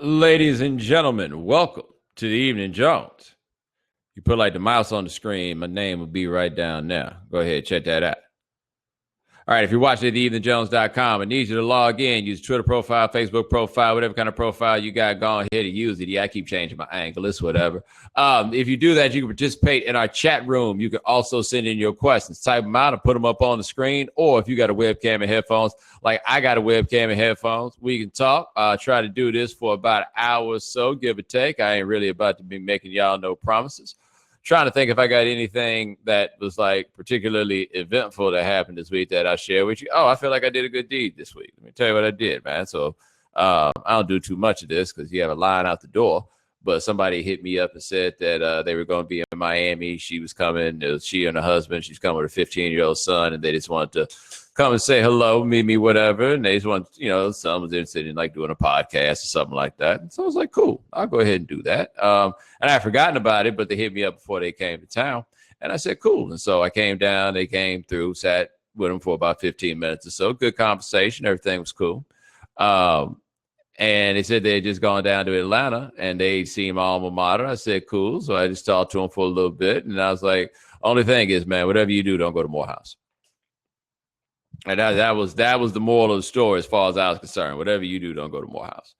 Ladies and gentlemen, welcome to the Evening Jones. You put like the mouse on the screen, my name will be right down there. Go ahead, check that out. All right, if you're watching at theeveningjones.com, I need you to log in, use Twitter profile, Facebook profile, whatever kind of profile you got, go ahead and use it. Yeah, I keep changing my angle, it's whatever. If you do that, you can participate in our chat room. You can also send in your questions, type them out and put them up on the screen. Or if you got a webcam and headphones, like I got a webcam and headphones, we can talk. Try to do this for about an hour or so, give or take. I ain't really about to be making y'all no promises. Trying to think if I got anything that was like particularly eventful that happened this week that I'll share with you. Oh, I feel like I did a good deed this week. Let me tell you what I did, man. So I don't do too much of this because you have a line out the door. But somebody hit me up and said that they were going to be in Miami. She was coming. It was she and her husband. She's coming with a 15-year-old son, and they just wanted to come and say hello, meet me, whatever. And they just want, someone's interested in like doing a podcast or something like that. And so I was like, cool, I'll go ahead and do that. And I had forgotten about it, but they hit me up before they came to town. And I said, cool. And so I came down, they came through, sat with them for about 15 minutes or so. Good conversation. Everything was cool. And they said they had just gone down to Atlanta and they seen my alma mater. I said, cool. So I just talked to them for a little bit. And I was like, only thing is, man, whatever you do, don't go to Morehouse. And that was the moral of the story as far as I was concerned. Whatever you do, don't go to Morehouse.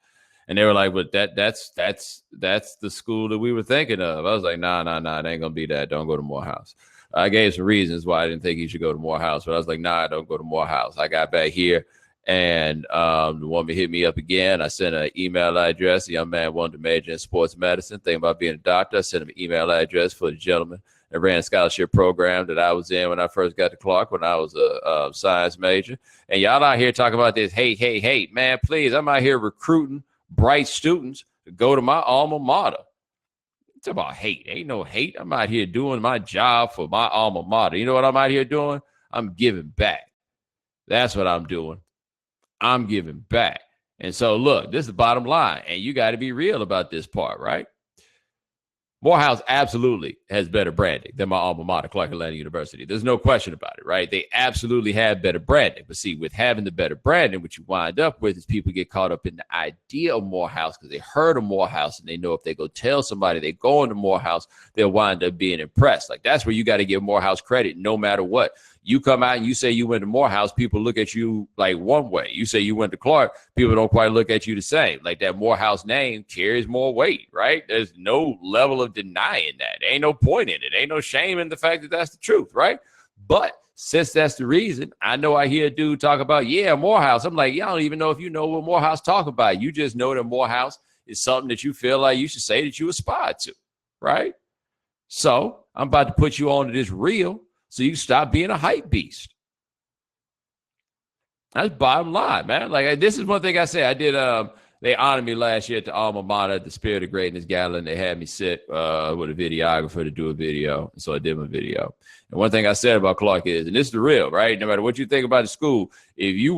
And they were like, but that's the school that we were thinking of. I was like, nah, it ain't gonna be that. Don't go to Morehouse. I gave some reasons why I didn't think you should go to Morehouse, but I was like, nah, don't go to Morehouse. I got back here and the woman hit me up again. I sent an email address. The young man wanted to major in sports medicine, thinking about being a doctor. I sent him an email address for the gentleman that ran a scholarship program that I was in when I first got to Clark when I was a science major. And y'all out here talking about this hate. Man, please, I'm out here recruiting bright students to go to my alma mater. It's about hate. Ain't no hate. I'm out here doing my job for my alma mater. You know what I'm out here doing? I'm giving back. That's what I'm doing. I'm giving back. And so, look, this is the bottom line. And you got to be real about this part, right? Morehouse absolutely has better branding than my alma mater, Clark Atlanta University. There's no question about it, right? They absolutely have better branding. But see, with having the better branding, what you wind up with is people get caught up in the idea of Morehouse because they heard of Morehouse and they know if they go tell somebody they're going to Morehouse, they'll wind up being impressed. Like that's where you got to give Morehouse credit no matter what. You come out and you say you went to Morehouse, people look at you like one way. You say you went to Clark, people don't quite look at you the same. Like that Morehouse name carries more weight, right? There's no level of denying that. There ain't no point in it. Ain't no shame in the fact that that's the truth, right? But since that's the reason, I know I hear a dude talk about, yeah, Morehouse. I'm like, y'all don't even know if you know what Morehouse talk about. You just know that Morehouse is something that you feel like you should say that you aspire to, right? So I'm about to put you on to this reel so you stop being a hype beast. That's bottom line, man. Like this is one thing I say. I did. They honored me last year at the alma mater at the Spirit of Greatness Gala, and they had me sit with a videographer to do a video. So I did my video. And one thing I said about Clark is, and this is the real, right? No matter what you think about the school, if you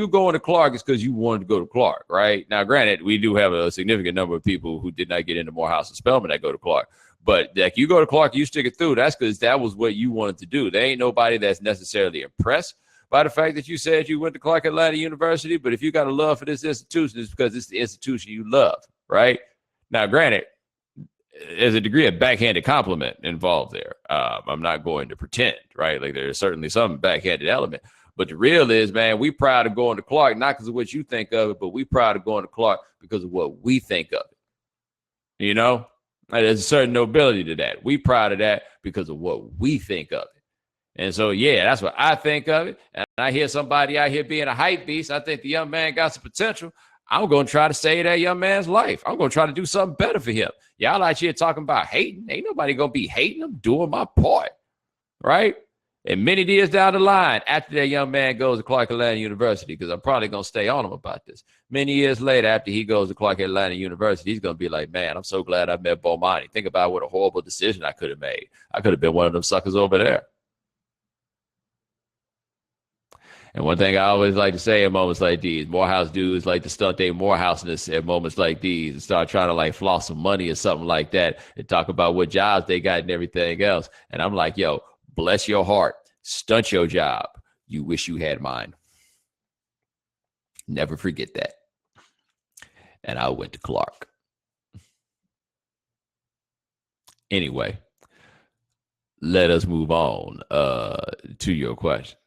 going to Clark, it's because you wanted to go to Clark, right? Now, granted, we do have a significant number of people who did not get into Morehouse and Spelman that go to Clark. But like you go to Clark, you stick it through. That's because that was what you wanted to do. There ain't nobody that's necessarily impressed by the fact that you said you went to Clark Atlanta University. But if you got a love for this institution, it's because it's the institution you love, right? Now, granted, there's a degree of backhanded compliment involved there. I'm not going to pretend, right? Like there's certainly some backhanded element. But the real is, man, we proud of going to Clark, not because of what you think of it, but we proud of going to Clark because of what we think of it. You know? There's a certain nobility to that. We proud of that because of what we think of it. And so, yeah, that's what I think of it. And I hear somebody out here being a hype beast. I think the young man got some potential. I'm going to try to save that young man's life. I'm going to try to do something better for him. Y'all out here talking about hating. Ain't nobody going to be hating. I'm doing my part, right? And many years down the line, after that young man goes to Clark Atlanta University, because I'm probably going to stay on him about this. Many years later, after he goes to Clark Atlanta University, he's going to be like, man, I'm so glad I met Bomani. Think about what a horrible decision I could have made. I could have been one of them suckers over there. And one thing I always like to say in moments like these, Morehouse dudes like to stunt their Morehouseness at moments like these and start trying to like floss some money or something like that and talk about what jobs they got and everything else. And I'm like, yo, bless your heart. Stunt your job. You wish you had mine. Never forget that. and I went to Clark. Anyway, let us move on to your questions.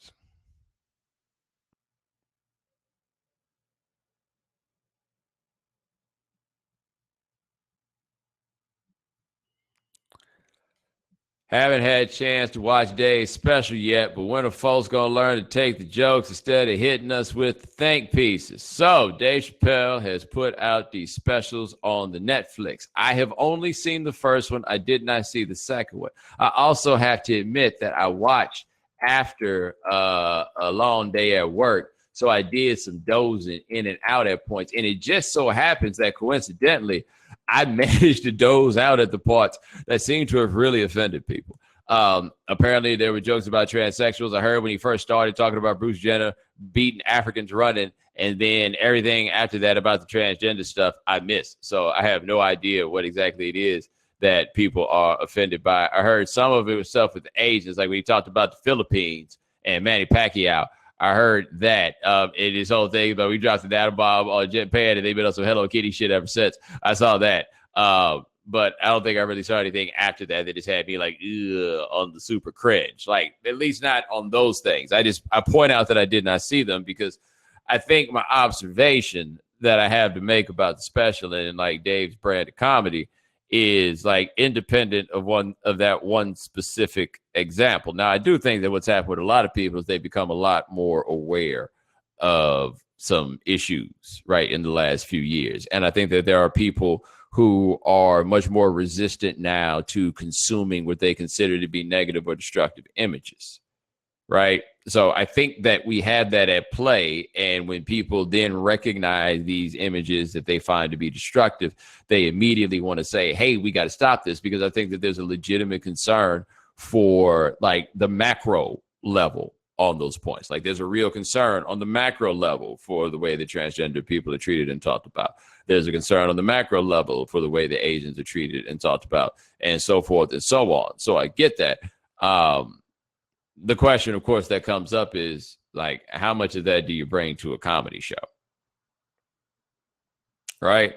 Haven't had a chance to watch Dave's special yet, but when are folks gonna learn to take the jokes instead of hitting us with the think pieces? So Dave Chappelle has put out these specials on the Netflix. I have only seen the first one. I did not see the second one. I also have to admit that I watched after a long day at work. So I did some dozing in and out at points. And it just so happens that coincidentally, I managed to doze out at the parts that seemed to have really offended people. Apparently, there were jokes about transsexuals. I heard when he first started talking about Bruce Jenner beating Africans running, and then everything after that about the transgender stuff, I missed. So I have no idea what exactly it is that people are offended by. I heard some of it was stuff with the Asians, like when he talked about the Philippines and Manny Pacquiao. I heard that in this whole thing, but we dropped the atom bomb on Jetpad, and they've been on some Hello Kitty shit ever since. I saw that. But I don't think I really saw anything after that that just had me like on the super cringe. Like, at least not on those things. I point out that I did not see them because I think my observation that I have to make about the special and like Dave's brand of comedy is like independent of that one specific example. Now, I do think that what's happened with a lot of people is they become a lot more aware of some issues, right, in the last few years. And I think that there are people who are much more resistant now to consuming what they consider to be negative or destructive images, right? So I think that we have that at play. And when people then recognize these images that they find to be destructive, they immediately want to say, hey, we got to stop this, because I think that there's a legitimate concern for like the macro level on those points. Like, there's a real concern on the macro level for the way that transgender people are treated and talked about. There's a concern on the macro level for the way the Asians are treated and talked about, and so forth and so on. So I get that. The question, of course, that comes up is like, how much of that do you bring to a comedy show? Right?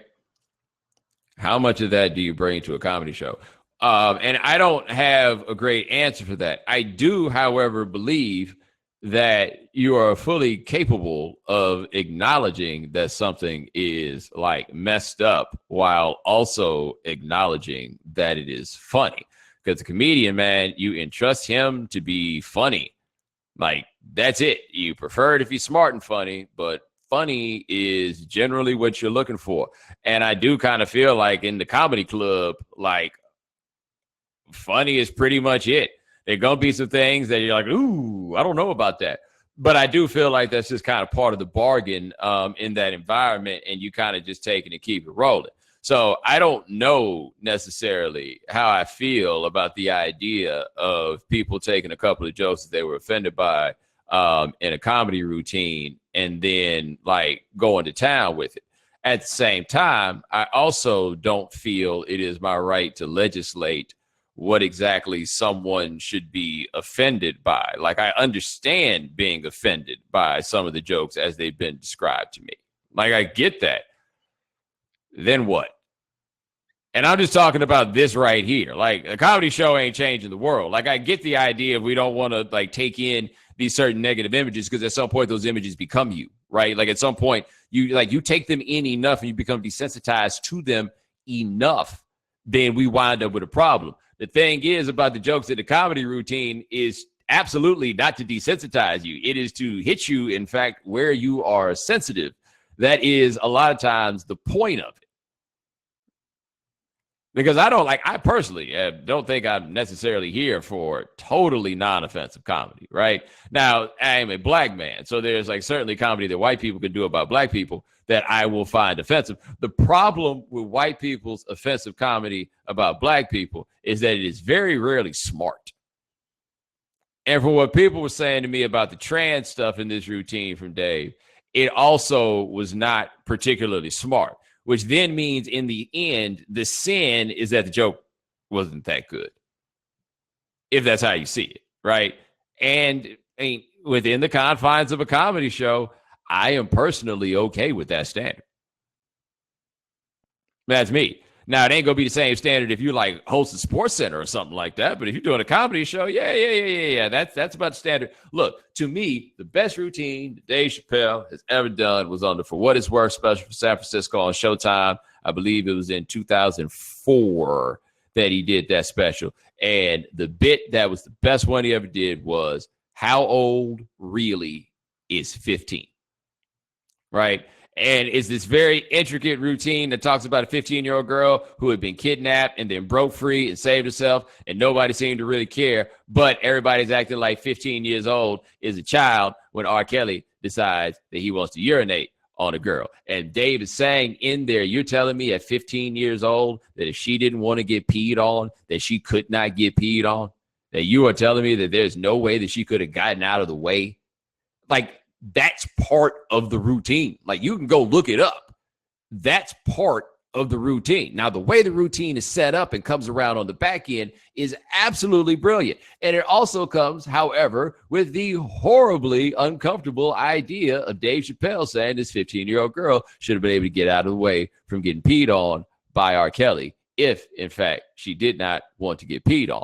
How much of that do you bring to a comedy show? And I don't have a great answer for that. I do, however, believe that you are fully capable of acknowledging that something is like messed up while also acknowledging that it is funny. Because a comedian, man, you entrust him to be funny. Like, that's it. You prefer it if he's smart and funny, but funny is generally what you're looking for. And I do kind of feel like in the comedy club, like, funny is pretty much it. There are going to be some things that you're like, ooh, I don't know about that. But I do feel like that's just kind of part of the bargain in that environment, and you kind of just take it and keep it rolling. So I don't know necessarily how I feel about the idea of people taking a couple of jokes that they were offended by in a comedy routine and then like going to town with it. At the same time, I also don't feel it is my right to legislate what exactly someone should be offended by. Like, I understand being offended by some of the jokes as they've been described to me. Like, I get that. Then what? And I'm just talking about this right here. Like, a comedy show ain't changing the world. Like, I get the idea we don't want to like take in these certain negative images, because at some point those images become you, right? Like, at some point you take them in enough and you become desensitized to them enough, then we wind up with a problem. The thing is about the jokes in the comedy routine is absolutely not to desensitize you. It is to hit you, in fact, where you are sensitive. That is a lot of times the point of it. Because I personally don't think I'm necessarily here for totally non-offensive comedy, right? Now, I am a black man, so there's like certainly comedy that white people can do about black people that I will find offensive. The problem with white people's offensive comedy about black people is that it is very rarely smart. And for what people were saying to me about the trans stuff in this routine from Dave, it also was not particularly smart, which then means in the end, the sin is that the joke wasn't that good, if that's how you see it, right? And within the confines of a comedy show, I am personally okay with that standard. That's me. Now, it ain't going to be the same standard if you like host a sports center or something like that. But if you're doing a comedy show, yeah. That's about the standard. Look, to me, the best routine Dave Chappelle has ever done was on the For What It's Worth special for San Francisco on Showtime. I believe it was in 2004 that he did that special. And the bit that was the best one he ever did was, how old really is 15? Right? And it's this very intricate routine that talks about a 15-year-old girl who had been kidnapped and then broke free and saved herself, and nobody seemed to really care. But everybody's acting like 15 years old is a child when R. Kelly decides that he wants to urinate on a girl. And Dave is saying in there, you're telling me at 15 years old that if she didn't want to get peed on, that she could not get peed on? That you are telling me that there's no way that she could have gotten out of the way? Like, that's part of the routine. Like, you can go look it up. That's part of the routine. Now, the way the routine is set up and comes around on the back end is absolutely brilliant. And it also comes, however, with the horribly uncomfortable idea of Dave Chappelle saying this 15-year-old girl should have been able to get out of the way from getting peed on by R. Kelly if, in fact, she did not want to get peed on.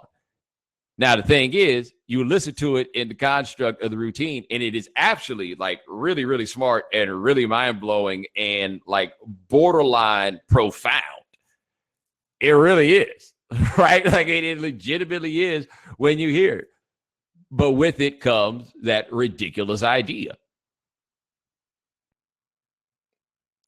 Now, the thing is, you listen to it in the construct of the routine, and it is actually like really, really smart and really mind-blowing and like borderline profound. It really is, right? Like it legitimately is when you hear it. But with it comes that ridiculous idea.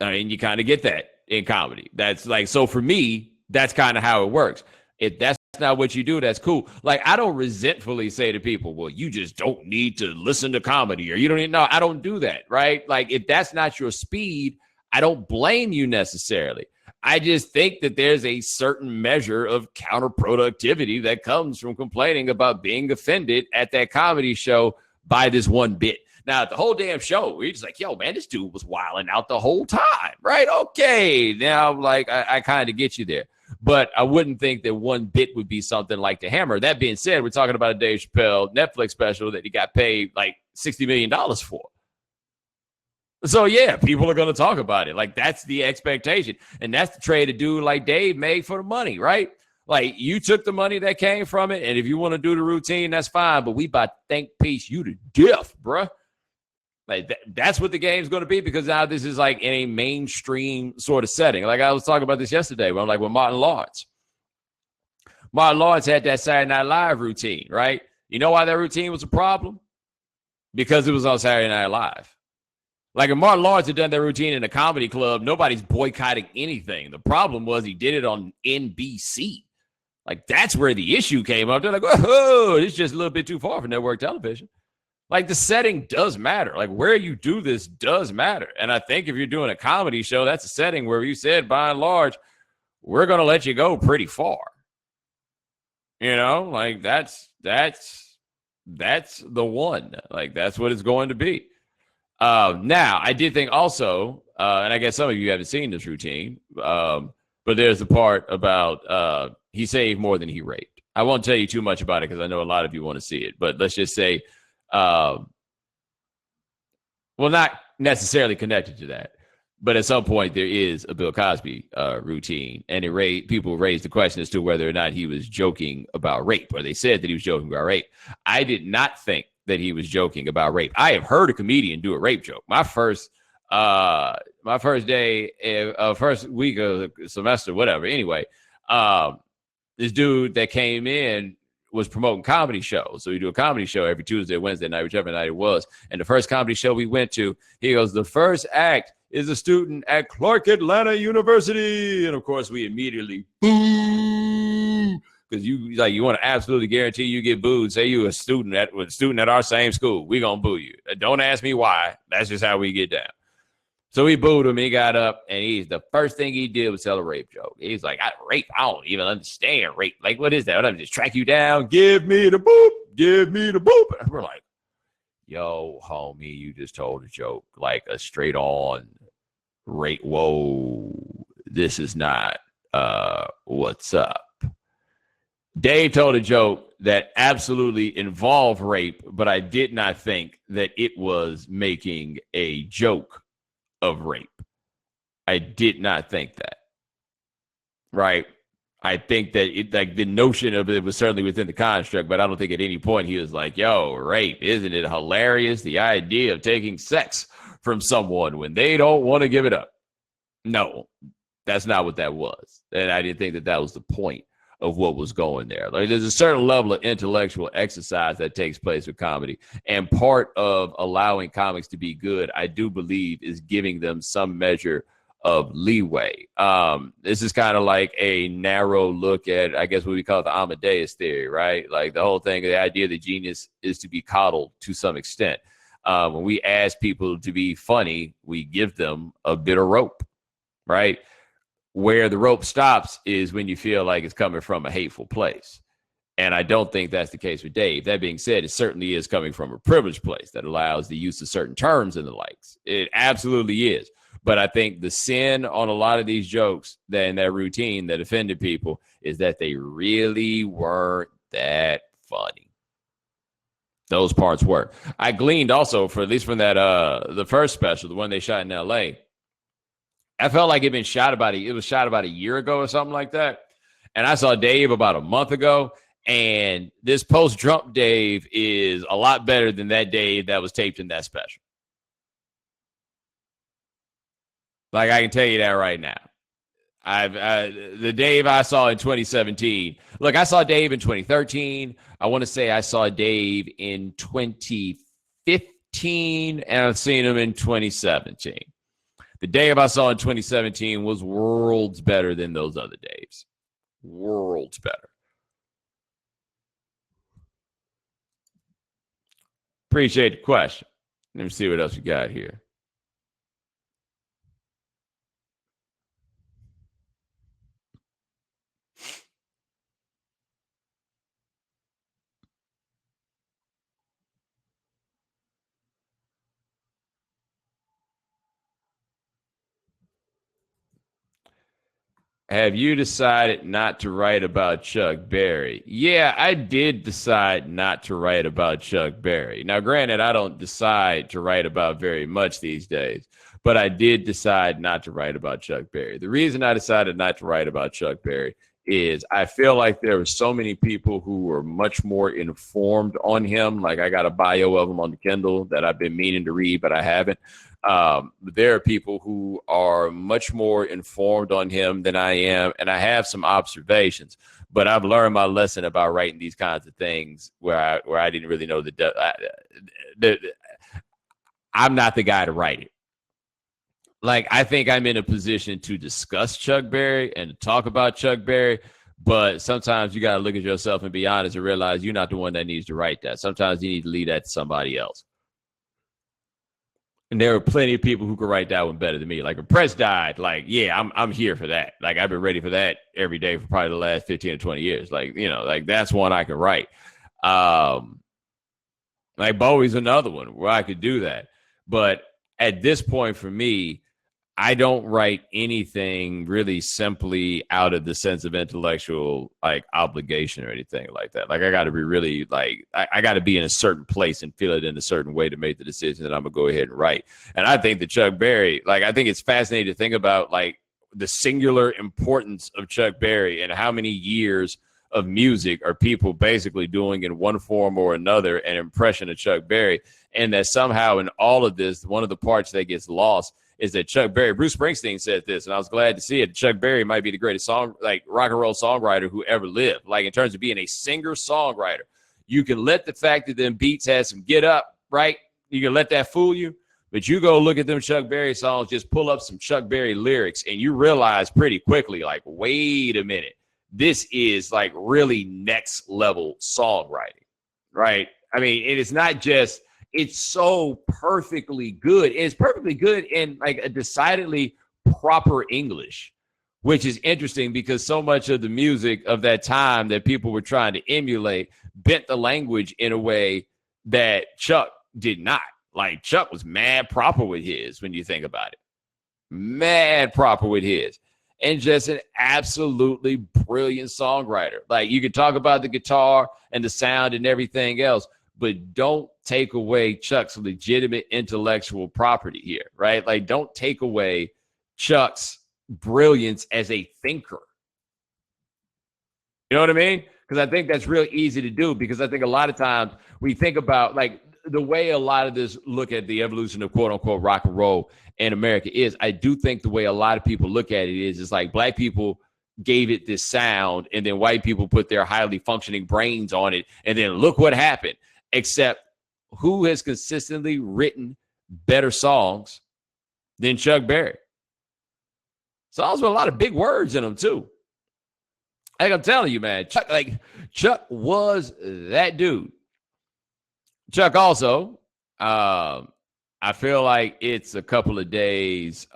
I mean, you kind of get that in comedy. That's like, so for me, that's kind of how it works. If that's not what you do, that's cool. Like, I don't resentfully say to people, well, you just don't need to listen to comedy, or you don't need, no, I don't do that, right? Like, if that's not your speed, I don't blame you necessarily. I just think that there's a certain measure of counterproductivity that comes from complaining about being offended at that comedy show by this one bit. Now, the whole damn show, we're just like, yo, man, this dude was wilding out the whole time, right? Okay, now, like, I kind of get you there. But I wouldn't think that one bit would be something like the hammer. That being said, we're talking about a Dave Chappelle Netflix special that he got paid like $60 million for. So, yeah, people are going to talk about it. Like, that's the expectation. And that's the trade a dude like Dave made for the money, right? Like, you took the money that came from it, and if you want to do the routine, that's fine. But we about to think piece you to death, bruh. Like, that's what the game's going to be, because now this is like in a mainstream sort of setting. Like I was talking about this yesterday when I'm like with Martin Lawrence. Martin Lawrence had that Saturday Night Live routine, right? You know why that routine was a problem? Because it was on Saturday Night Live. Like, if Martin Lawrence had done that routine in a comedy club, nobody's boycotting anything. The problem was he did it on NBC. Like, that's where the issue came up. They're like, oh, it's just a little bit too far for network television. Like, the setting does matter. Like, where you do this does matter. And I think if you're doing a comedy show, that's a setting where you said, by and large, we're going to let you go pretty far. You know, like, that's the one. Like, that's what it's going to be. Now, I did think also, and I guess some of you haven't seen this routine, but there's the part about he saved more than he raped. I won't tell you too much about it because I know a lot of you want to see it. But let's just say, well, not necessarily connected to that, but at some point there is a Bill Cosby routine, and people raised the question as to whether or not he was joking about rape, or they said that he was joking about rape. I did not think that he was joking about rape. I have heard a comedian do a rape joke. My first day, first week of the semester, whatever. Anyway, this dude that came in was promoting comedy shows. So we do a comedy show every Tuesday, Wednesday night, whichever night it was. And the first comedy show we went to, he goes, the first act is a student at Clark Atlanta University. And of course, we immediately boo, because you want to absolutely guarantee you get booed. Say you a student at our same school, we gonna boo you. Don't ask me why. That's just how we get down. So we booed him. He got up, and the first thing he did was tell a rape joke. He's like, rape? I don't even understand rape. Like, what is that? What, I'm just track you down? Give me the boop. Give me the boop. And we're like, yo, homie, you just told a joke. Like a straight on rape. Whoa, this is not what's up. Dave told a joke that absolutely involved rape, but I did not think that it was making a joke of rape. I did not think that. right? I think that like the notion of it was certainly within the construct, but I don't think at any point he was like, yo, rape, isn't it hilarious? The idea of taking sex from someone when they don't want to give it up. No, that's not what that was. And I didn't think that that was the point of what was going there. Like there's a certain level of intellectual exercise that takes place with comedy. And part of allowing comics to be good, I do believe, is giving them some measure of leeway. This is kind of like a narrow look at, I guess, what we call the Amadeus theory, right? Like the whole thing, the idea that genius is to be coddled to some extent. When we ask people to be funny, we give them a bit of rope, right? Where the rope stops is when you feel like it's coming from a hateful place. And I don't think that's the case with Dave. That being said, it certainly is coming from a privileged place that allows the use of certain terms and the likes. It absolutely is. But I think the sin on a lot of these jokes that in that routine that offended people is that they really weren't that funny. Those parts were. I gleaned also, for at least from that the first special, the one they shot in LA, I felt like it was shot about a year ago or something like that. And I saw Dave about a month ago. And this post-Trump Dave is a lot better than that Dave that was taped in that special. Like, I can tell you that right now. The Dave I saw in 2017. Look, I saw Dave in 2013. I want to say I saw Dave in 2015, and I've seen him in 2017. The Dave I saw in 2017 was worlds better than those other Daves. Worlds better. Appreciate the question. Let me see what else we got here. Have you decided not to write about Chuck Berry? Yeah, I did decide not to write about Chuck Berry. Now, granted, I don't decide to write about very much these days, but I did decide not to write about Chuck Berry. The reason I decided not to write about Chuck Berry is I feel like there were so many people who were much more informed on him. Like I got a bio of him on the Kindle that I've been meaning to read, but I haven't. There are people who are much more informed on him than I am, and I have some observations. But I've learned my lesson about writing these kinds of things where I didn't really know I'm not the guy to write it. Like I think I'm in a position to discuss Chuck Berry and to talk about Chuck Berry, but sometimes you got to look at yourself and be honest and realize you're not the one that needs to write that. Sometimes you need to leave that to somebody else. And there are plenty of people who could write that one better than me. Like when Press died, like, yeah, I'm here for that. Like I've been ready for that every day for probably the last 15 or 20 years. Like, you know, like that's one I could write. Like Bowie's another one where I could do that. But at this point for me, I don't write anything really simply out of the sense of intellectual like obligation or anything like that. Like I got to be really like I got to be in a certain place and feel it in a certain way to make the decision that I'm gonna go ahead and write. And I think that Chuck Berry, like I think it's fascinating to think about like the singular importance of Chuck Berry and how many years of music are people basically doing in one form or another an impression of Chuck Berry, and that somehow in all of this, one of the parts that gets lost is that Chuck Berry, Bruce Springsteen said this, and I was glad to see it. Chuck Berry might be the greatest rock and roll songwriter who ever lived. Like in terms of being a singer-songwriter, you can let the fact that them beats had some get up, right? You can let that fool you, but you go look at them Chuck Berry songs, just pull up some Chuck Berry lyrics, and you realize pretty quickly, like, wait a minute, this is like really next level songwriting, right? I mean, it is not just. It's so perfectly good. It's perfectly good in like a decidedly proper English, which is interesting because so much of the music of that time that people were trying to emulate bent the language in a way that Chuck did not. Like Chuck was mad proper with his when you think about it. Mad proper with his. And just an absolutely brilliant songwriter. Like you could talk about the guitar and the sound and everything else, but don't take away Chuck's legitimate intellectual property here, right? Like, don't take away Chuck's brilliance as a thinker, You know what I mean? Because I think that's real easy to do, because I think a lot of times we think about like the way a lot of this look at the evolution of quote unquote rock and roll in America is, I do think the way a lot of people look at it is, it's like black people gave it this sound and then white people put their highly functioning brains on it. And then look what happened. Except who has consistently written better songs than Chuck Berry? Songs with a lot of big words in them too. Like I'm telling you, man, Chuck was that dude. Chuck also, I feel like it's a couple of days,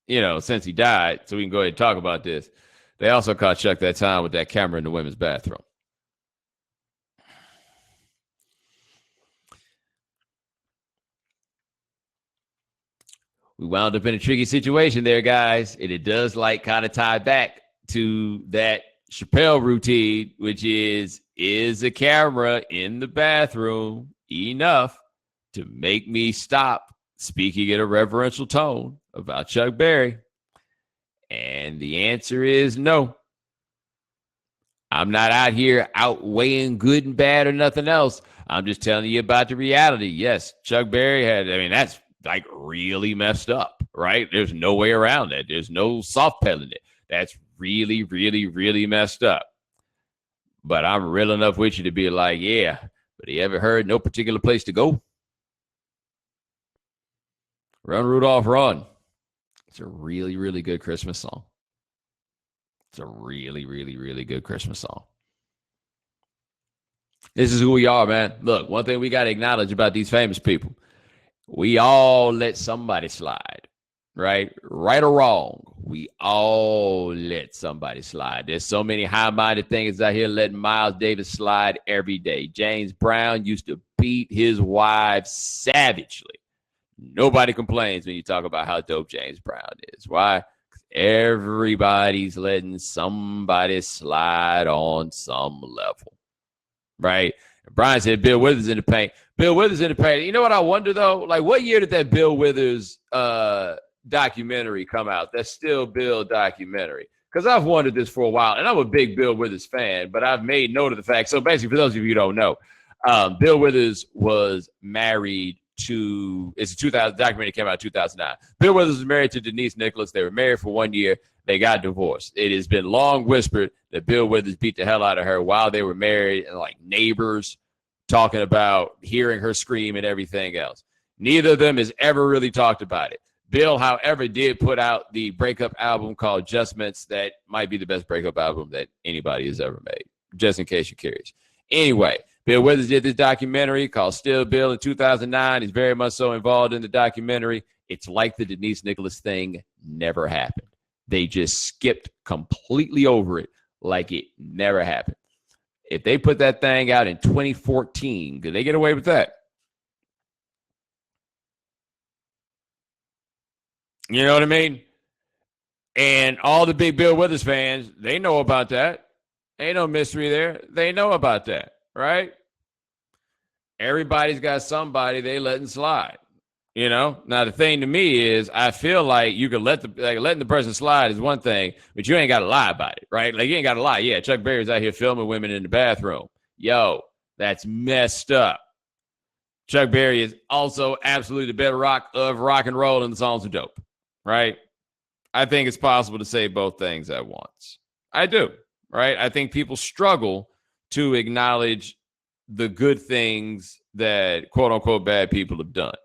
since he died, so we can go ahead and talk about this. They also caught Chuck that time with that camera in the women's bathroom. We wound up in a tricky situation there, guys. And it does kind of tie back to that Chappelle routine, which is a camera in the bathroom enough to make me stop speaking in a reverential tone about Chuck Berry? And the answer is no. I'm not out here outweighing good and bad or nothing else. I'm just telling you about the reality. Yes, Chuck Berry that's really messed up, right? There's no way around that. There's no soft pedaling it. That's really, really, really messed up. But I'm real enough with you to be like, yeah, but you ever heard No Particular Place to Go? Run, Rudolph, Run. It's a really, really good Christmas song. It's a really, really, really good Christmas song. This is who we are, man. Look, one thing we got to acknowledge about these famous people, we all let somebody slide, right? Right or wrong, we all let somebody slide. There's so many high-minded things out here letting Miles Davis slide every day. James Brown used to beat his wife savagely. Nobody complains when you talk about how dope James Brown is. Why? Everybody's letting somebody slide on some level, right? Brian said Bill Withers in the paint. Bill Withers in the paint. You know what I wonder, though? What year did that Bill Withers documentary come out? That Still Bill documentary. Because I've wondered this for a while, and I'm a big Bill Withers fan, but I've made note of the fact. So basically, for those of you who don't know, Bill Withers was married to, it's a 2000 documentary came out in 2009. Bill Withers was married to Denise Nicholas. They were married for 1 year. They got divorced. It has been long whispered that Bill Withers beat the hell out of her while they were married, and neighbors talking about hearing her scream and everything else. Neither of them has ever really talked about it. Bill, however, did put out the breakup album called Adjustments. That might be the best breakup album that anybody has ever made, just in case you're curious. Anyway, Bill Withers did this documentary called Still Bill in 2009. He's very much so involved in the documentary. It's like the Denise Nicholas thing never happened. They just skipped completely over it like it never happened. If they put that thing out in 2014, could they get away with that? You know what I mean? And all the big Bill Withers fans, they know about that. Ain't no mystery there. They know about that, right? Everybody's got somebody they letting slide. Now the thing to me is, I feel like you could letting the person slide is one thing, but you ain't got to lie about it, right? You ain't got to lie. Yeah, Chuck Berry's out here filming women in the bathroom. Yo, that's messed up. Chuck Berry is also absolutely the bedrock of rock and roll, and the songs are dope, right? I think it's possible to say both things at once. I do, right? I think people struggle to acknowledge the good things that quote unquote bad people have done.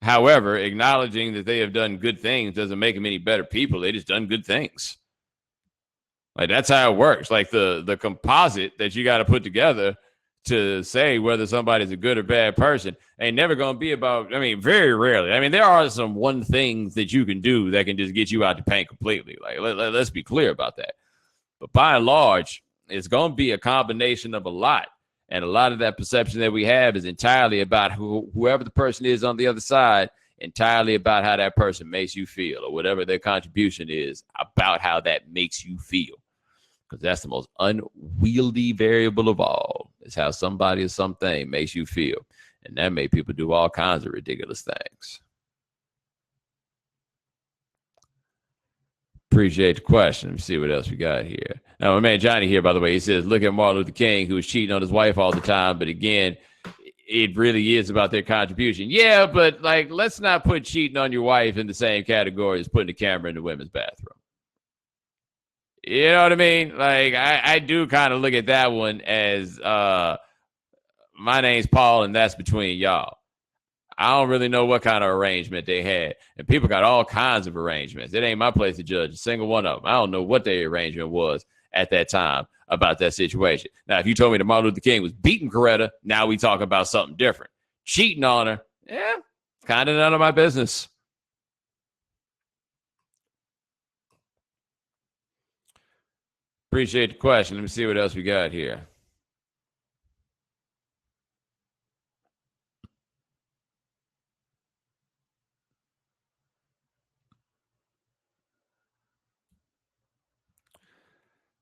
However, acknowledging that they have done good things doesn't make them any better people. They just done good things. That's how it works. The composite that you got to put together to say whether somebody's a good or bad person ain't never going to be about, very rarely. There are some one things that you can do that can just get you out the paint completely. Let's be clear about that. But by and large, it's going to be a combination of a lot. And a lot of that perception that we have is entirely about whoever the person is on the other side, entirely about how that person makes you feel, or whatever their contribution is about how that makes you feel. Because that's the most unwieldy variable of all, is how somebody or something makes you feel. And that made people do all kinds of ridiculous things. Appreciate the question. Let me see what else we got here. Now, my man Johnny here, by the way, he says, look at Martin Luther King, who was cheating on his wife all the time. But again, it really is about their contribution. Yeah, but like, let's not put cheating on your wife in the same category as putting a camera in the women's bathroom. You know what I mean? Like, I do kind of look at that one as my name's Paul, and that's between y'all. I don't really know what kind of arrangement they had. And people got all kinds of arrangements. It ain't my place to judge a single one of them. I don't know what their arrangement was at that time about that situation. Now, if you told me that Martin Luther King was beating Coretta, now we talk about something different. Cheating on her, yeah, kind of none of my business. Appreciate the question. Let me see what else we got here.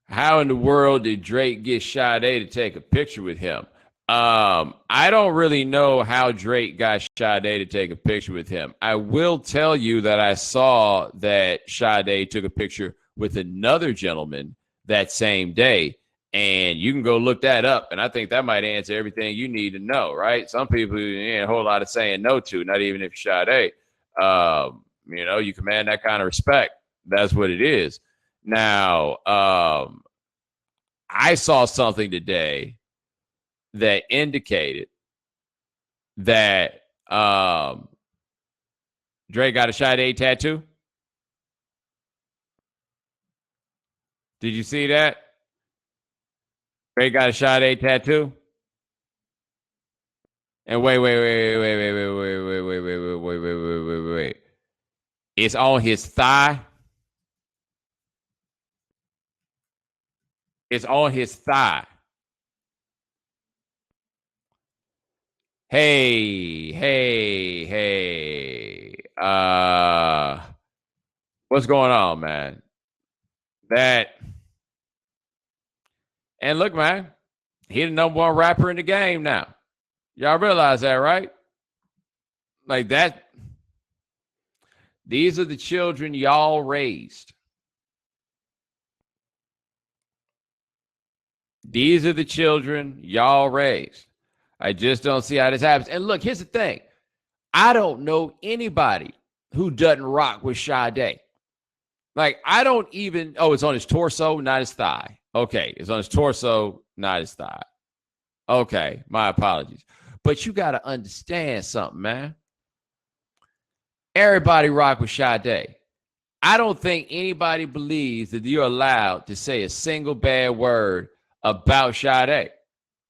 How in the world did Drake get Sade to take a picture with him? I don't really know how Drake got Sade to take a picture with him. I will tell you that I saw that Sade took a picture with another gentleman that same day. And you can go look that up. And I think that might answer everything you need to know, right? Some people ain't a whole lot of saying no to, not even if Sade. You command that kind of respect. That's what it is. Now, I saw something today that indicated that Drake got a Sade tattoo. Did you see that? Drake got a Sade tattoo. And wait. It's on his thigh. It's on his thigh. Hey. What's going on, man? And look, man, he the number one rapper in the game now. Y'all realize that, right? Like that. These are the children y'all raised. These are the children y'all raised. I just don't see how this happens. And look, here's the thing. I don't know anybody who doesn't rock with Sade. Like, I don't even, it's on his torso, not his thigh. Okay, it's on his torso, not his thigh. Okay, my apologies. But you got to understand something, man. Everybody rock with Sade. I don't think anybody believes that you're allowed to say a single bad word about Sade.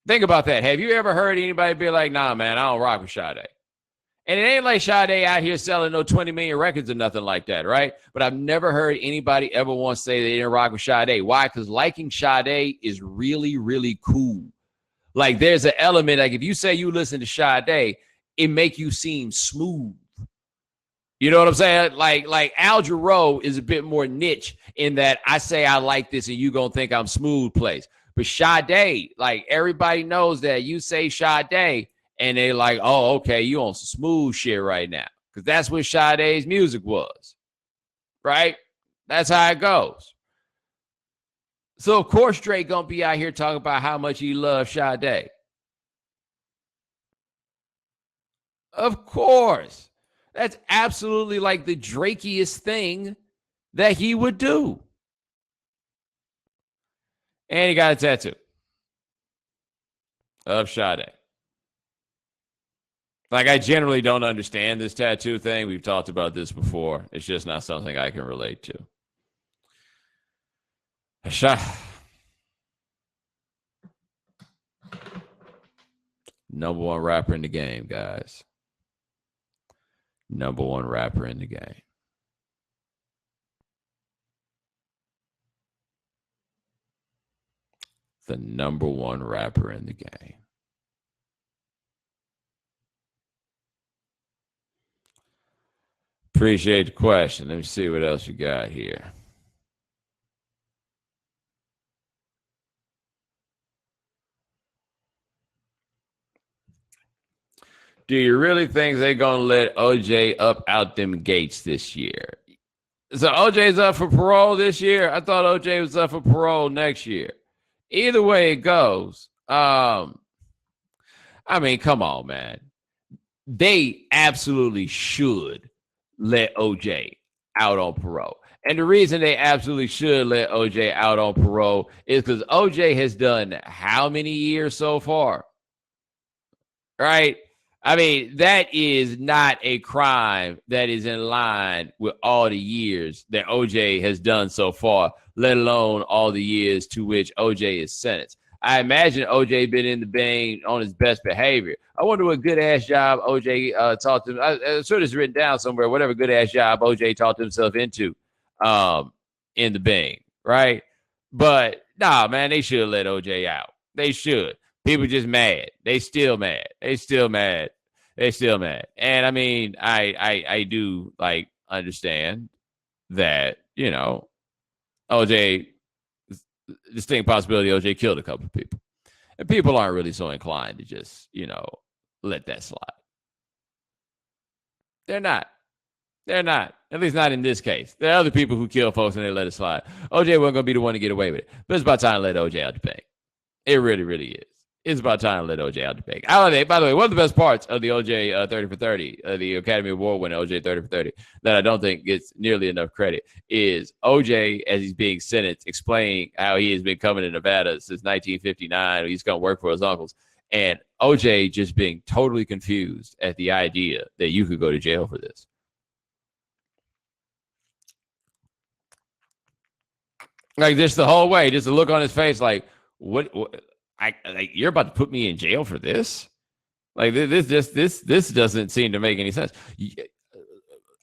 Think about that. Have you ever heard anybody be like, nah, man, I don't rock with Sade? And it ain't like Sade out here selling no 20 million records or nothing like that, right? But I've never heard anybody ever once say they didn't rock with Sade. Why? Because liking Sade is really, really cool. Like, there's an element, like if you say you listen to Sade, it make you seem smooth. You know what I'm saying? Like Al Jarreau is a bit more niche in that I say I like this and you gonna think I'm smooth place. But Sade, like everybody knows that you say Sade and they like, oh, okay, you on some smooth shit right now. Because that's what Sade's music was. Right? That's how it goes. So of course Drake gonna be out here talking about how much he loves Sade. Of course. That's absolutely like the Drake-iest thing that he would do. And he got a tattoo of Sade. Like, I generally don't understand this tattoo thing. We've talked about this before. It's just not something I can relate to. Number one rapper in the game, guys. Number one rapper in the game. The number one rapper in the game. Appreciate the question. Let me see what else we got here. Do you really think they're going to let OJ up out them gates this year? So OJ's up for parole this year. I thought OJ was up for parole next year. Either way it goes, I mean, come on, man. They absolutely should let OJ out on parole. And the reason they absolutely should let OJ out on parole is because OJ has done how many years so far? Right? I mean, that is not a crime that is in line with all the years that OJ has done so far, let alone all the years to which OJ is sentenced. I imagine OJ been in the vein on his best behavior. I wonder what good ass job OJ taught him. I'm sure it's written down somewhere. Whatever good ass job OJ taught himself into, in the Bing, right? But nah, man, they should let OJ out. They should. People just mad. They still mad. They still mad. They still mad. And I mean, I do like understand that, you know, OJ, distinct possibility OJ killed a couple of people. And people aren't really so inclined to just, you know, let that slide. They're not. They're not. At least not in this case. There are other people who kill folks and they let it slide. OJ wasn't going to be the one to get away with it. But it's about time to let OJ out the bank. It really, really is. It's about time to let OJ out the bank. By the way, one of the best parts of the OJ 30 for 30, the Academy Award winner OJ 30 for 30, that I don't think gets nearly enough credit is OJ, as he's being sentenced, explaining how he has been coming to Nevada since 1959. He's going to work for his uncles. And OJ just being totally confused at the idea that you could go to jail for this. Like, just the whole way, just the look on his face, like, what like, you're about to put me in jail for this? Like, this doesn't seem to make any sense.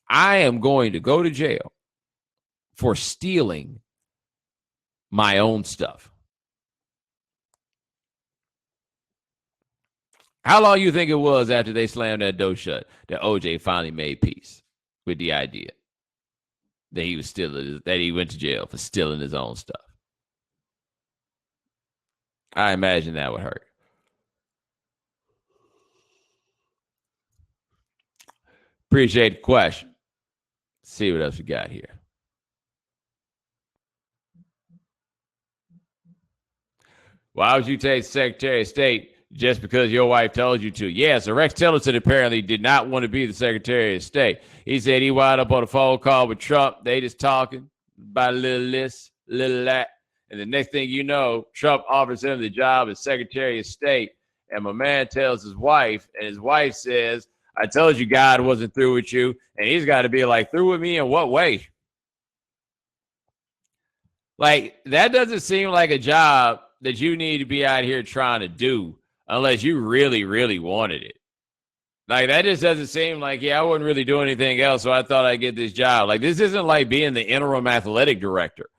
I am going to go to jail for stealing my own stuff. How long you think it was after they slammed that door shut that OJ finally made peace with the idea that he was stealing, that he went to jail for stealing his own stuff? I imagine that would hurt. Appreciate the question. Let's see what else we got here. Why would you take Secretary of State just because your wife told you to? Yeah, so Rex Tillerson apparently did not want to be the Secretary of State. He said he wound up on a phone call with Trump. They just talking about a little this, a little that. And the next thing you know, Trump offers him the job as Secretary of State. And my man tells his wife, and his wife says, I told you God wasn't through with you. And he's got to be like, through with me in what way? Like, that doesn't seem like a job that you need to be out here trying to do unless you really, really wanted it. Like, that just doesn't seem like, yeah, I wouldn't really do anything else, so I thought I'd get this job. Like, this isn't like being the interim athletic director.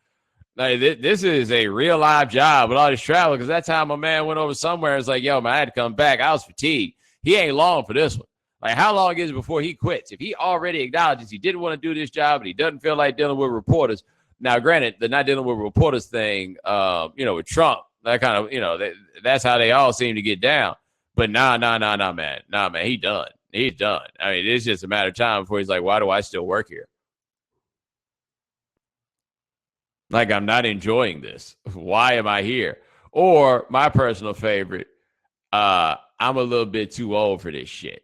Like, this is a real live job with all this travel, because that time my man went over somewhere. It's like, yo, man, I had to come back. I was fatigued. He ain't long for this one. Like, how long is it before he quits? If he already acknowledges he didn't want to do this job and he doesn't feel like dealing with reporters. Now, granted, the not dealing with reporters thing, with Trump, that kind of, that's how they all seem to get down. But nah, man. Nah, man, he's done. He's done. I mean, it's just a matter of time before he's like, why do I still work here? Like, I'm not enjoying this. Why am I here? Or my personal favorite, I'm a little bit too old for this shit.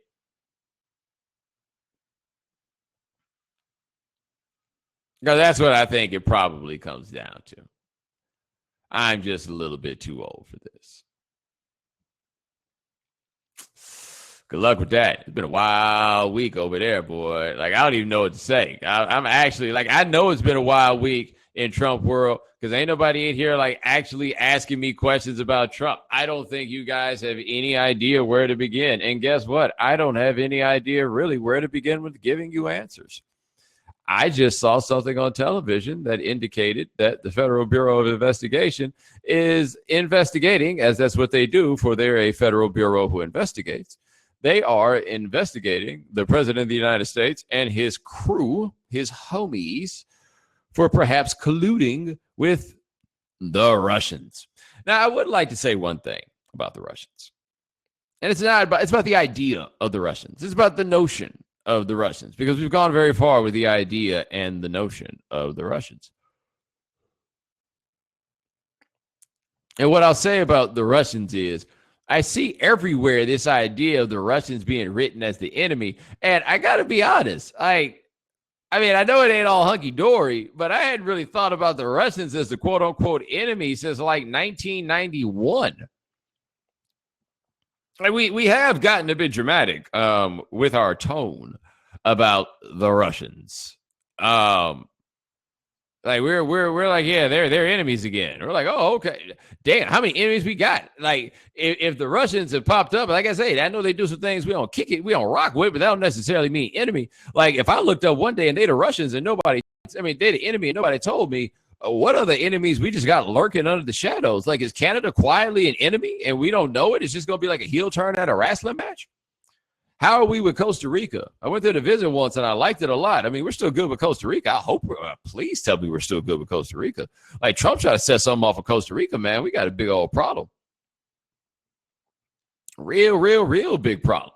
Because that's what I think it probably comes down to. I'm just a little bit too old for this. Good luck with that. It's been a wild week over there, boy. Like, I don't even know what to say. I'm actually, like, I know it's been a wild week in Trump world because ain't nobody in here, like, actually asking me questions about Trump. I don't think you guys have any idea where to begin. And guess what? I don't have any idea really where to begin with giving you answers. I just saw something on television that indicated that the Federal Bureau of Investigation is investigating, as that's what they do, for they're a federal bureau who investigates. They are investigating the president of the United States and his crew, his homies, for perhaps colluding with the Russians. Now, I would like to say one thing about the Russians. And it's about the idea of the Russians. It's about the notion of the Russians because we've gone very far with the idea and the notion of the Russians. And what I'll say about the Russians is I see everywhere this idea of the Russians being written as the enemy. And I got to be honest, I mean, I know it ain't all hunky dory, but I hadn't really thought about the Russians as the quote unquote enemy since like 1991. Like we have gotten a bit dramatic with our tone about the Russians. Um, like we're like, yeah, they're enemies again. We're like, oh, okay. Damn, how many enemies we got? Like, if the Russians have popped up, like I say, I know they do some things we don't kick it, we don't rock with, but that don't necessarily mean enemy. Like, if I looked up one day and they the Russians and nobody, I mean, they the enemy and nobody told me, what are the enemies we just got lurking under the shadows? Like, is Canada quietly an enemy and we don't know it? It's just gonna be like a heel turn at a wrestling match. How are we with Costa Rica? I went there to visit once and I liked it a lot. I mean, we're still good with Costa Rica. I hope, please tell me we're still good with Costa Rica. Like Trump tried to set something off of Costa Rica, man. We got a big old problem. Real big problem.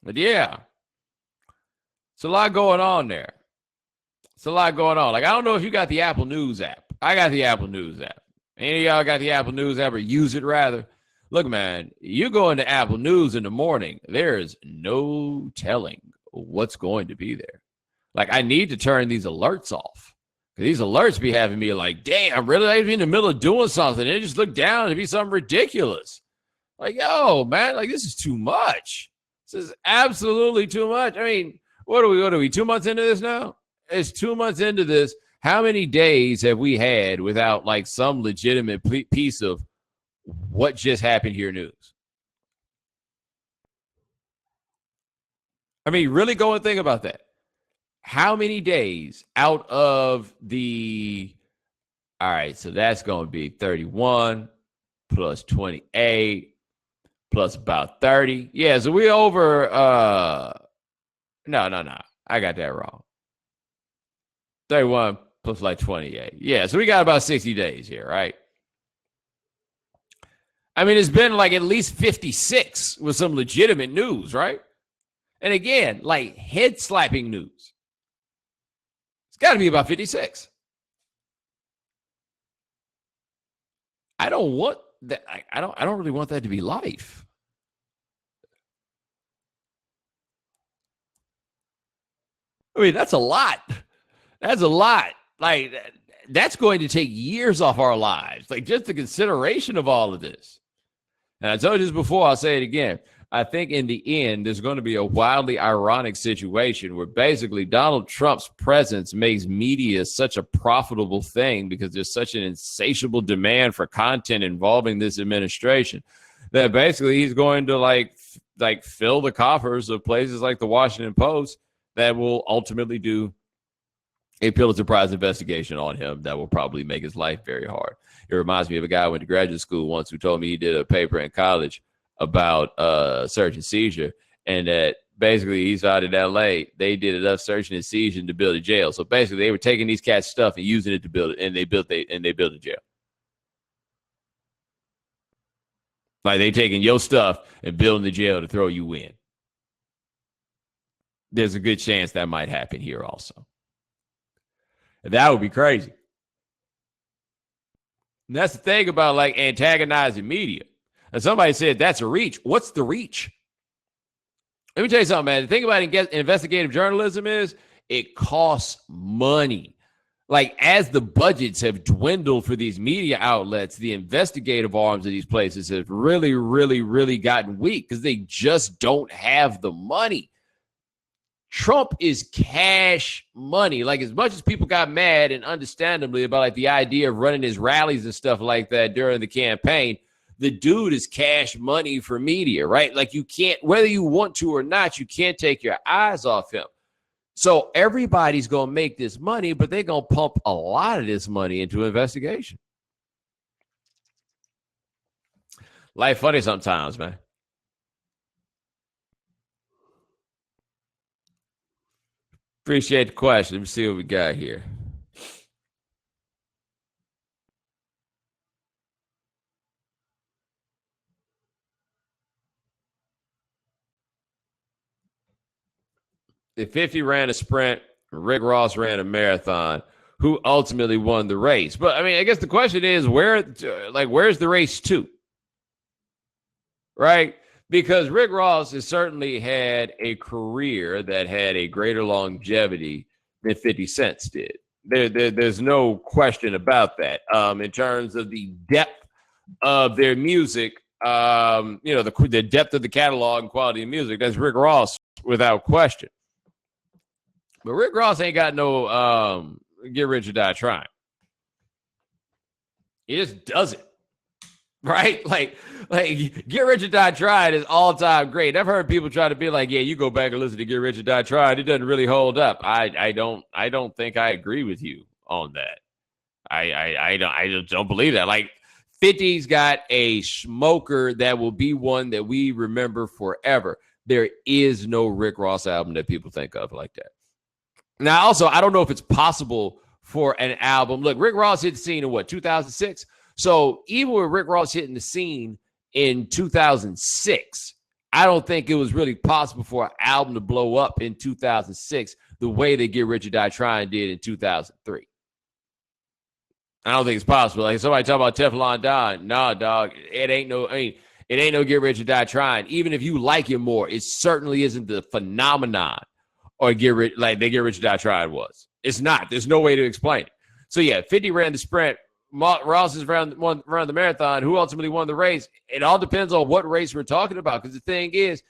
But yeah, it's a lot going on there. It's a lot going on. Like, I don't know if you got the Apple News app. I got the Apple News app. Any of y'all got the Apple News app or use it rather? Look, man, you go into Apple News in the morning, there's no telling what's going to be there. Like, I need to turn these alerts off. These alerts be having me like, damn, really? I'd be in the middle of doing something and just look down and be something ridiculous. Like, yo, man, like, this is too much. This is absolutely too much. I mean, what are we 2 months into this now? It's 2 months into this. How many days have we had without like some legitimate piece of what just happened here news? I mean, really go and think about that. How many days out of the, all right, so that's going to be 31 plus 28 plus about 30. Yeah, so we over, no. I got that wrong. 31 plus like 28. Yeah, so we got about 60 days here, right? I mean, it's been like at least 56 with some legitimate news, right? And again, like head slapping news. It's got to be about 56. I don't want that. I don't really want that to be life. I mean, that's a lot. That's a lot. Like, that's going to take years off our lives. Like, just the consideration of all of this. And I told you this before, I'll say it again. I think in the end, there's going to be a wildly ironic situation where basically Donald Trump's presence makes media such a profitable thing because there's such an insatiable demand for content involving this administration that basically he's going to like fill the coffers of places like the Washington Post that will ultimately do a Pulitzer Prize investigation on him that will probably make his life very hard. It reminds me of a guy who went to graduate school once who told me he did a paper in college about search and seizure, and that basically he's out in LA. They did enough search and seizure to build a jail. So basically, they were taking these cats' stuff and using it to build it, and they built a jail. Like they taking your stuff and building the jail to throw you in. There's a good chance that might happen here also. That would be crazy. And that's the thing about like antagonizing media. And somebody said that's a reach. What's the reach? Let me tell you something, man. The thing about investigative journalism is it costs money. Like, as the budgets have dwindled for these media outlets, the investigative arms of these places have really gotten weak because they just don't have the money. Trump is cash money. Like, as much as people got mad and understandably about like the idea of running his rallies and stuff like that during the campaign, the dude is cash money for media, right? Like, you can't, whether you want to or not, you can't take your eyes off him. So everybody's going to make this money, but they're going to pump a lot of this money into investigation. Life funny sometimes, man. Appreciate the question. Let me see what we got here. If 50 ran a sprint, Rick Ross ran a marathon, who ultimately won the race? But I mean, I guess the question is where's the race to? Right? Because Rick Ross has certainly had a career that had a greater longevity than 50 Cent's did. There's no question about that. In terms of the depth of their music, the depth of the catalog and quality of music, that's Rick Ross without question. But Rick Ross ain't got no get rich or die trying. He just doesn't. Right? Like Get Rich or Die Trying is all time great. I've heard people try to be like, yeah, you go back and listen to Get Rich or Die Trying. It doesn't really hold up. I don't think I agree with you on that. I just don't believe that. Like 50's got a smoker that will be one that we remember forever. There is no Rick Ross album that people think of like that. Now, also, I don't know if it's possible for an album. Look, Rick Ross hit the scene in what, 2006? So even with Rick Ross hitting the scene in 2006, I don't think it was really possible for an album to blow up in 2006 the way that Get Rich or Die Trying did in 2003. I don't think it's possible. Like somebody talking about Teflon Don. Nah, dog, it ain't no Get Rich or Die Trying. Even if you like it more, it certainly isn't the phenomenon or Get Rich or Die Trying was. It's not. There's no way to explain it. So yeah, 50 ran the sprint. Ross is around the marathon. Who ultimately won the race? It all depends on what race we're talking about. Because the thing is,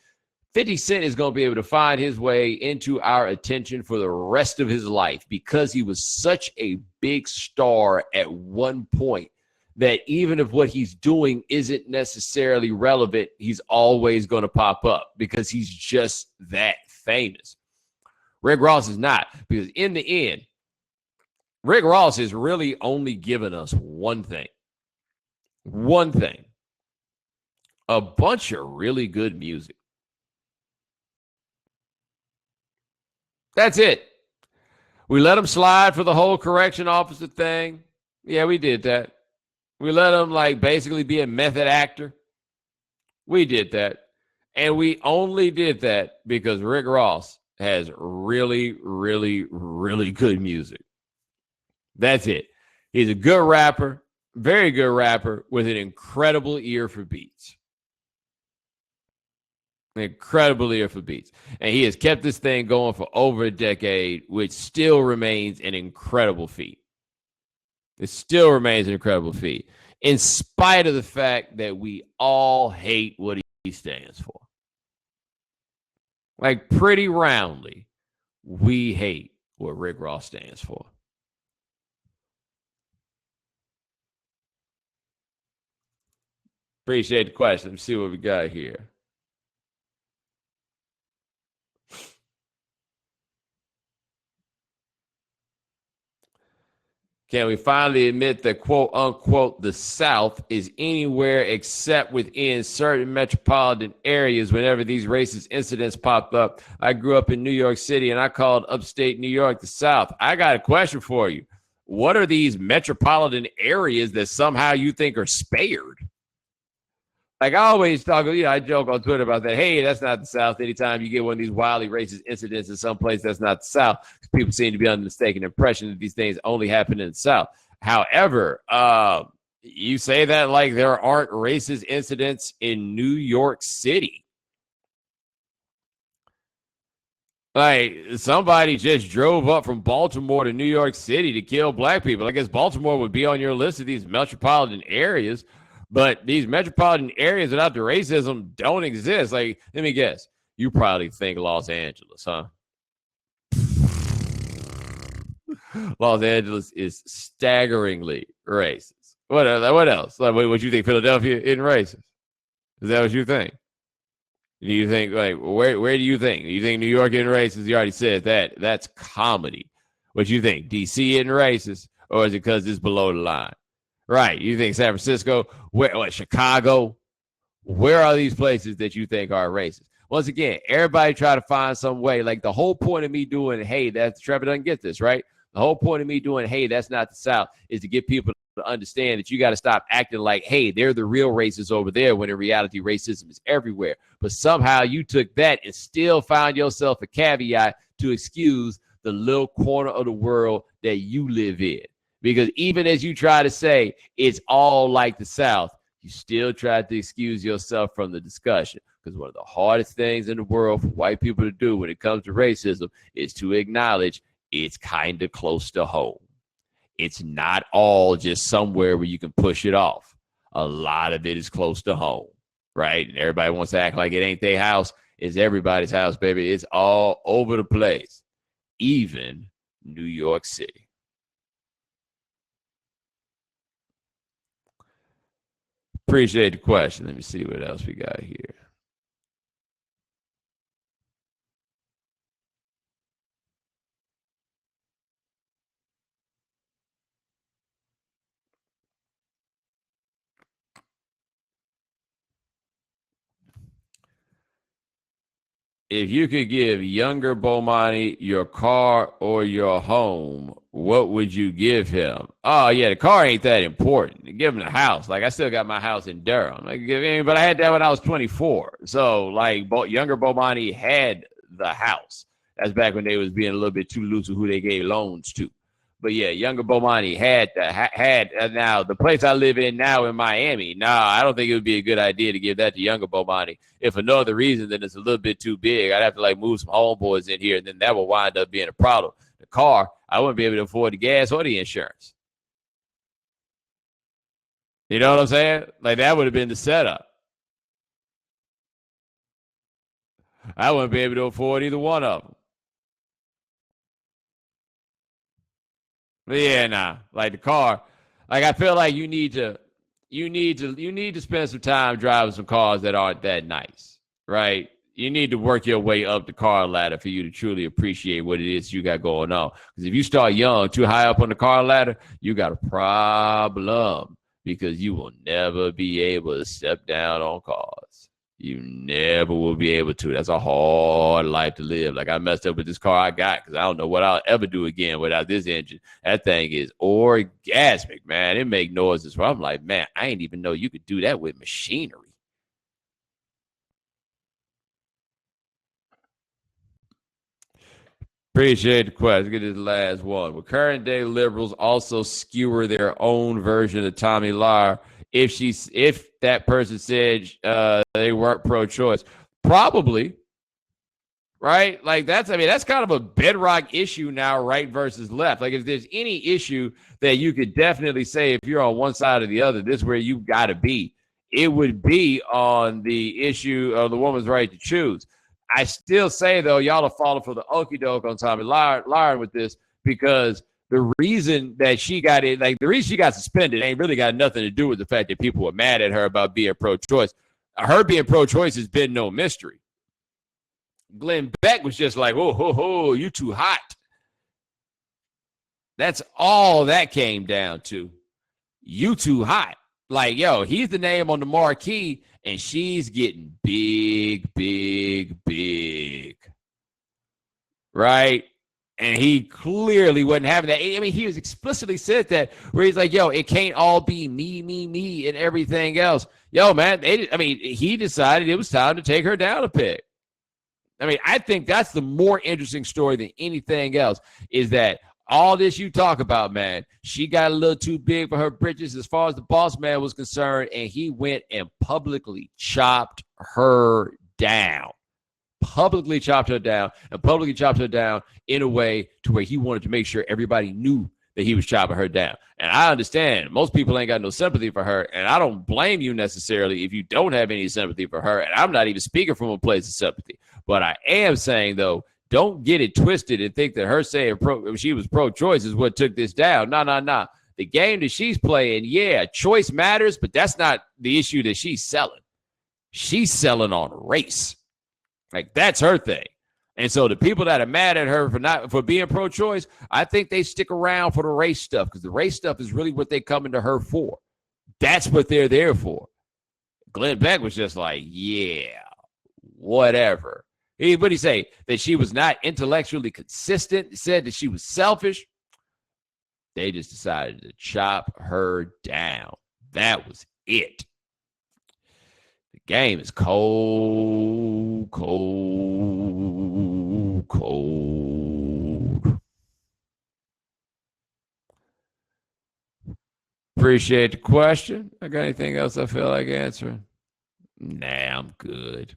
50 Cent is going to be able to find his way into our attention for the rest of his life because he was such a big star at one point that even if what he's doing isn't necessarily relevant, he's always going to pop up because he's just that famous. Rick Ross is not, because in the end, Rick Ross has really only given us one thing. One thing. A bunch of really good music. That's it. We let him slide for the whole correction officer thing. Yeah, we did that. We let him basically be a method actor. We did that. And we only did that because Rick Ross has really, really, really good music. That's it. He's a good rapper, very good rapper with an incredible ear for beats. An incredible ear for beats. And he has kept this thing going for over a decade, which still remains an incredible feat. It still remains an incredible feat, in spite of the fact that we all hate what he stands for. Like pretty roundly, we hate what Rick Ross stands for. Appreciate the question. Let's see what we got here. Can we finally admit that, quote unquote, the South is anywhere except within certain metropolitan areas whenever these racist incidents popped up? I grew up in New York City and I called upstate New York the South. I got a question for you. What are these metropolitan areas that somehow you think are spared? Like I always talk, I joke on Twitter about that. Hey, that's not the South. Anytime you get one of these wildly racist incidents in some place that's not the South, people seem to be under the mistaken impression that these things only happen in the South. However, you say that like there aren't racist incidents in New York City. Like somebody just drove up from Baltimore to New York City to kill black people. I guess Baltimore would be on your list of these metropolitan areas. But these metropolitan areas without the racism don't exist. Like, let me guess. You probably think Los Angeles, huh? Los Angeles is staggeringly racist. What else? Like, what you think Philadelphia isn't racist? Is that what you think? Do you think, where do you think? Do you think New York isn't racist? You already said that. That's comedy. What you think? D.C. isn't racist? Or is it because it's below the line? Right. You think San Francisco, Chicago? Where are these places that you think are racist? Once again, everybody try to find some way. Like the whole point of me doing, hey, Trevor doesn't get this, right? The whole point of me doing, hey, that's not the South, is to get people to understand that you got to stop acting like, hey, they're the real racists over there, when in reality, racism is everywhere. But somehow you took that and still found yourself a caveat to excuse the little corner of the world that you live in. Because even as you try to say it's all like the South, you still try to excuse yourself from the discussion. Because one of the hardest things in the world for white people to do when it comes to racism is to acknowledge it's kind of close to home. It's not all just somewhere where you can push it off. A lot of it is close to home, right? And everybody wants to act like it ain't their house. It's everybody's house, baby. It's all over the place, even New York City. Appreciate the question. Let me see what else we got here. If you could give younger Bomani your car or your home, what would you give him? Oh, yeah, the car ain't that important. Give him the house. Like, I still got my house in Durham. But I had that when I was 24. So, like, younger Bomani had the house. That's back when they was being a little bit too loose with who they gave loans to. But yeah, younger Bomani now the place I live in now in Miami. I don't think it would be a good idea to give that to younger Bomani. If for no other reason than it's a little bit too big, I'd have to like move some homeboys in here, and then that will wind up being a problem. The car, I wouldn't be able to afford the gas or the insurance. You know what I'm saying? Like that would have been the setup. I wouldn't be able to afford either one of them. But yeah, nah. Like the car, like I feel like you need to spend some time driving some cars that aren't that nice, right? You need to work your way up the car ladder for you to truly appreciate what it is you got going on. Because if you start young, too high up on the car ladder, you got a problem because you will never be able to step down on cars. You never will be able to. That's a hard life to live. Like I messed up with this car I got because I don't know what I'll ever do again without this engine. That thing is orgasmic, man. It make noises. So I'm like, man, I ain't even know you could do that with machinery. Appreciate the question. Let's get this last one. Will current day liberals also skewer their own version of Tomi Lahren if that person said they weren't pro-choice? Probably, right? Like that's kind of a bedrock issue now, right versus left. Like if there's any issue that you could definitely say if you're on one side or the other, this is where you got to be. It would be on the issue of the woman's right to choose. I still say, though, y'all are falling for the okie doke on Tomi Lahren with this because the reason that she got it, like the reason she got suspended ain't really got nothing to do with the fact that people were mad at her about being pro-choice. Her being pro-choice has been no mystery. Glenn Beck was just like, oh, you too hot. That's all that came down to. You too hot. Like, yo, he's the name on the marquee, and she's getting big, big, big. Right? And he clearly wasn't having that. I mean, he was explicitly said that where he's like, yo, it can't all be me, and everything else. Yo, man, he decided it was time to take her down a peg. I mean, I think that's the more interesting story than anything else is that all this you talk about, man, she got a little too big for her britches as far as the boss man was concerned, and he went and publicly chopped her down. Publicly chopped her down in a way to where he wanted to make sure everybody knew that he was chopping her down. And I understand most people ain't got no sympathy for her, and I don't blame you necessarily if you don't have any sympathy for her, and I'm not even speaking from a place of sympathy. But I am saying, though, don't get it twisted and think that her saying she was pro-choice is what took this down. No. The game that she's playing, yeah, choice matters, but that's not the issue that she's selling. She's selling on race. Like, that's her thing. And so the people that are mad at her for being pro-choice, I think they stick around for the race stuff because the race stuff is really what they coming to her for. That's what they're there for. Glenn Beck was just like, yeah, whatever. What did he say? That she was not intellectually consistent. He said that she was selfish. They just decided to chop her down. That was it. The game is cold. appreciate the question. I got anything else I feel like answering? Nah, I'm good.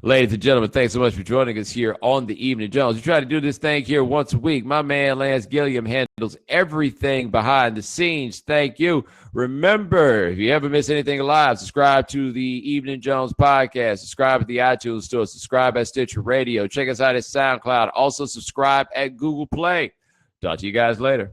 Ladies and gentlemen, thanks so much for joining us here on the Evening Jones. We try to do this thing here once a week. My man Lance Gilliam handles everything behind the scenes. Thank you. Remember, if you ever miss anything live, subscribe to the Evening Jones podcast. Subscribe at the iTunes Store. Subscribe at Stitcher Radio. Check us out at SoundCloud. Also, subscribe at Google Play. Talk to you guys later.